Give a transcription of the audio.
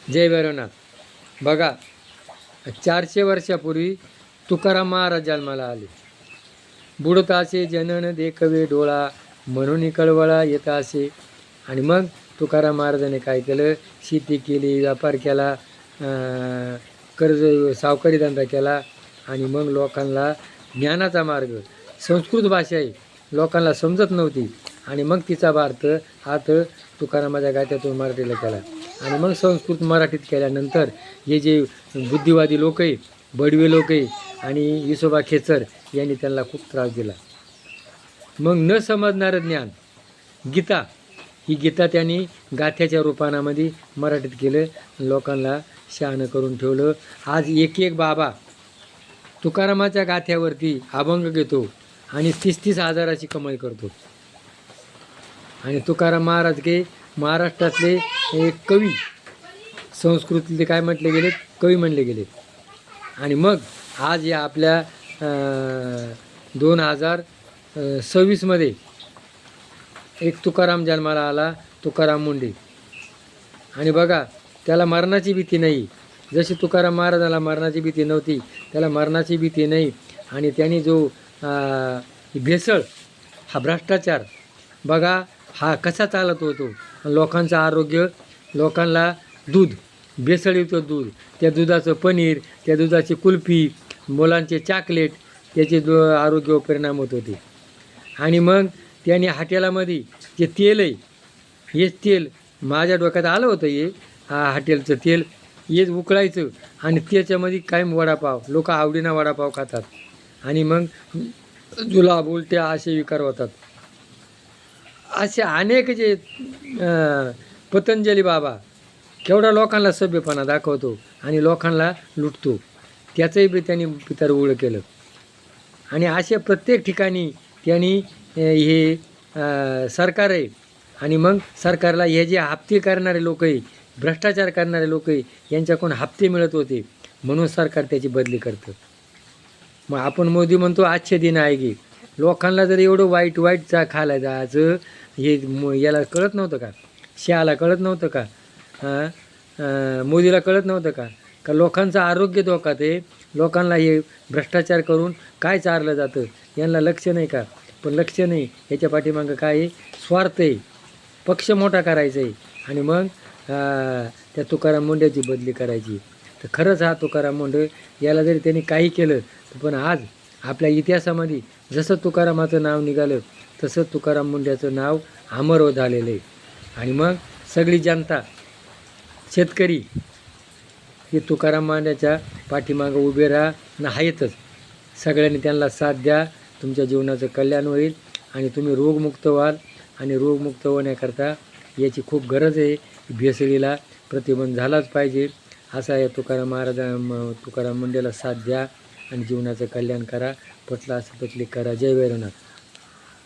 जय भैरवनाथ. बघा, 400 वर्षापूर्वी तुकाराम महाराज जन्माला आले. बुडतासे जनन देखवे डोळा, म्हणून कळवळा येत असे. आणि मग तुकाराम महाराजांनी काय केलं? शेती केली, व्यापार केला, कर्ज सावकारी धंदा केला. आणि मग लोकांना ज्ञानाचा मार्ग, संस्कृत भाषा आहे, लोकांना समजत नव्हती. आणि मग तिचा अर्थ तुकारामाच्या गात्यातून मराठीला केला. आणि मग संस्कृत मराठीत केल्यानंतर हे जे बुद्धिवादी लोक आहे, बडवे लोक आहे आणि विसोबा खेचर यांनी त्यांना खूप त्रास दिला. मग न समजणारं ज्ञान, गीता, ही गीता त्यांनी गाथ्याच्या रूपानामध्ये मराठीत केलं, लोकांना शहाणं करून ठेवलं. आज एक बाबा तुकारामाच्या गाथ्यावरती अभंग घेतो आणि 30-30 हजाराची कमाई करतो. आणि तुकाराम महाराज के महाराष्ट्रातले एक कवी, संस्कृतले काय म्हटले गेलेत? कवी म्हणले गेलेत. आणि मग आज या आपल्या 2026मध्ये एक तुकाराम जन्माला आला, तुकाराम मुंडे. आणि बघा, त्याला मरणाची भीती नाही. जशी तुकाराम महाराजाला मरणाची भीती नव्हती, त्याला मरणाची भीती नाही. आणि त्यांनी जो भेसळ, हा भ्रष्टाचार बघा हा कसा चालत होतो. लोकांचं आरोग्य, लोकांना दूध, भेसळयुक्त दूध, त्या दुधाचं पनीर, त्या दुधाची कुल्फी, मुलांचे चॉकलेट, त्याचे आरोग्यावर परिणाम होत होते. आणि मग त्यांनी हॉटेलामध्ये जे तेल आहे, हेच तेल माझ्या डोक्यात आलं होतं. हे हॉटेलचं तेल हेच उकळायचं आणि त्याच्यामध्ये कायम वडापाव, लोक आवडीनं वडापाव खातात. आणि मग जुलाब, उलट्या असे विकार होतात. असे अनेक जे पतंजली बाबा केवढा लोकांना सभ्यपणा दाखवतो आणि लोकांना लुटतो, त्याचंही बी त्यांनी पितर उघड केलं. आणि अशा प्रत्येक ठिकाणी त्यांनी हे सरकार आहे. आणि मग सरकारला हे जे हप्ते करणारे लोक आहे, भ्रष्टाचार करणारे लोक आहे, यांच्याकडून हप्ते मिळत होते, म्हणून सरकार त्याची बदली करतं. मग आपण मोदी म्हणतो आजचे दिन आहे की, लोकांना जर एवढं वाईट खायला जायचं, हे याला कळत नव्हतं का? शहाला कळत नव्हतं का? मोदीला कळत नव्हतं का? का लोकांचं आरोग्य धोक्यात आहे, लोकांना हे भ्रष्टाचार करून काय चारलं जातं, यांना लक्ष नाही का? पण लक्ष नाही, याच्या पाठीमागं काय आहे? स्वार्थ आहे, पक्ष मोठा करायचा आहे. आणि मग त्या तुकाराम मुंड्याची बदली करायची. तर खरंच हा तुकाराम मुंडे, याला जरी त्यांनी काही केलं, पण आज आपल्या इतिहासामध्ये जसं तुकारामाचं नाव निघालं, तसं तुकाराम मुंड्याचं नाव अमर झालेलं आहे. आणि मग सगळी जनता, शेतकरी हे तुकाराम मुंड्याच्या पाठीमागं उभे राहा आहेतच. सगळ्यांनी त्यांना साथ द्या, तुमच्या जीवनाचं कल्याण होईल आणि तुम्ही रोगमुक्त व्हाल. आणि रोगमुक्त होण्याकरता याची खूप गरज आहे. भेसळीला प्रतिबंध झालाच पाहिजे. असा या तुकाराम मुंडेला साथ द्या आणि जीवनाचं कल्याण करा. पटलं असं पटली करा. जय भैरवनाथ.